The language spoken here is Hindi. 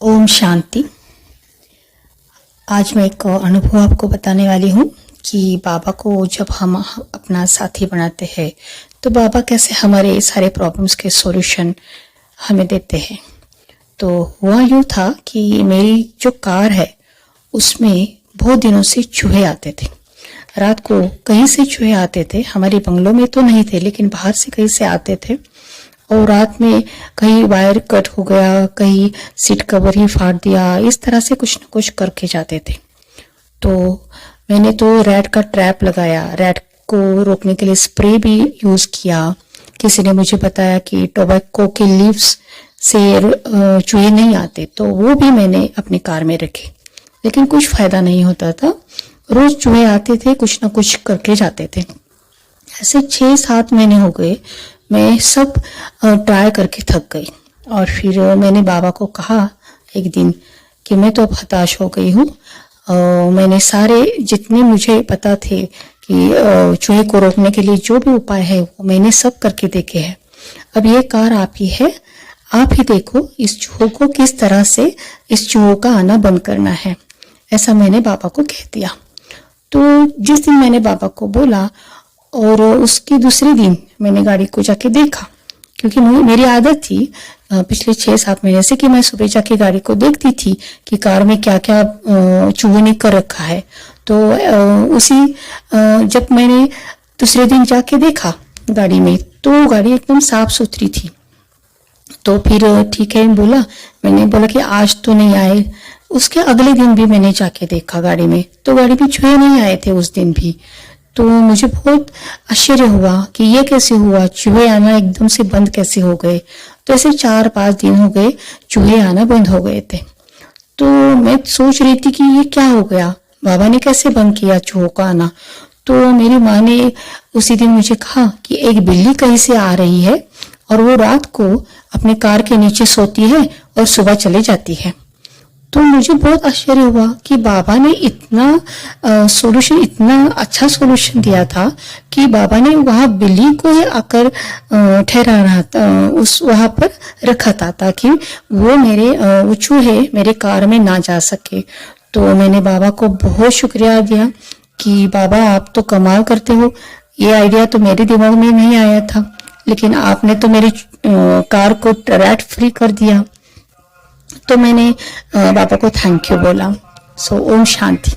ओम शांति। आज मैं एक अनुभव आपको बताने वाली हूँ कि बाबा को जब हम अपना साथी बनाते हैं तो बाबा कैसे हमारे सारे प्रॉब्लम्स के सॉल्यूशन हमें देते हैं। तो हुआ यूँ था कि मेरी जो कार है उसमें बहुत दिनों से चूहे आते थे। रात को कहीं से चूहे आते थे, हमारे बंगलों में तो नहीं थे लेकिन बाहर से कहीं से आते थे। और रात में कहीं वायर कट हो गया, कहीं सीट कवर ही फाड़ दिया, इस तरह से कुछ न कुछ करके जाते थे। तो मैंने तो रैट का ट्रैप लगाया, रैट को रोकने के लिए स्प्रे भी यूज किया। किसी ने मुझे बताया कि टोबैको के लीव्स से चूहे नहीं आते, तो वो भी मैंने अपनी कार में रखे, लेकिन कुछ फायदा नहीं होता था। रोज चूहे आते थे, कुछ ना कुछ करके जाते थे। ऐसे 6-7 महीने हो गए, मैं सब ट्राई करके थक गई। और फिर मैंने बाबा को कहा एक दिन कि मैं तो अब हताश हो गई हूँ। मैंने सारे जितने मुझे पता थे कि चूहे को रोकने के लिए जो भी उपाय है वो मैंने सब करके देखे हैं। अब ये कार आप ही है, आप ही देखो इस चूहों को किस तरह से इस चूहों का आना बंद करना है। ऐसा मैंने बाबा को कह दिया। तो जिस दिन मैंने बाबा को बोला और उसके दूसरे दिन मैंने गाड़ी को जाके देखा, क्योंकि मेरी आदत थी पिछले 6-7 महीने से कि मैं सुबह जाके गाड़ी को देखती थी कि कार में क्या क्या चूहों ने कर रखा है। तो जब मैंने दूसरे दिन जाके देखा गाड़ी में, तो गाड़ी एकदम साफ सुथरी थी। तो फिर ठीक है बोला, मैंने बोला कि आज तो नहीं आए। उसके अगले दिन भी मैंने जाके देखा गाड़ी में, तो गाड़ी में चूहे नहीं आए थे उस दिन भी। तो मुझे बहुत आश्चर्य हुआ कि ये कैसे हुआ, चूहे आना एकदम से बंद कैसे हो गए। तो ऐसे 4-5 दिन हो गए चूहे आना बंद हो गए थे। तो मैं सोच रही थी कि ये क्या हो गया, बाबा ने कैसे बंद किया चूहों का आना। तो मेरी माँ ने उसी दिन मुझे कहा कि एक बिल्ली कहीं से आ रही है और वो रात को अपने कार के नीचे सोती है और सुबह चले जाती है। तो मुझे बहुत आश्चर्य हुआ कि बाबा ने इतना सॉल्यूशन, इतना अच्छा सॉल्यूशन दिया था कि बाबा ने वहां बिल्ली को ही आकर ठहरा रहा था, उस वहां पर रखा था ताकि वो चूहे मेरे कार में ना जा सके। तो मैंने बाबा को बहुत शुक्रिया दिया कि बाबा आप तो कमाल करते हो, ये आइडिया तो मेरे दिमाग में नहीं आया था, लेकिन आपने तो मेरी कार को रैट फ्री कर दिया। तो मैंने बाबा को थैंक यू बोला। सो ओम शांति।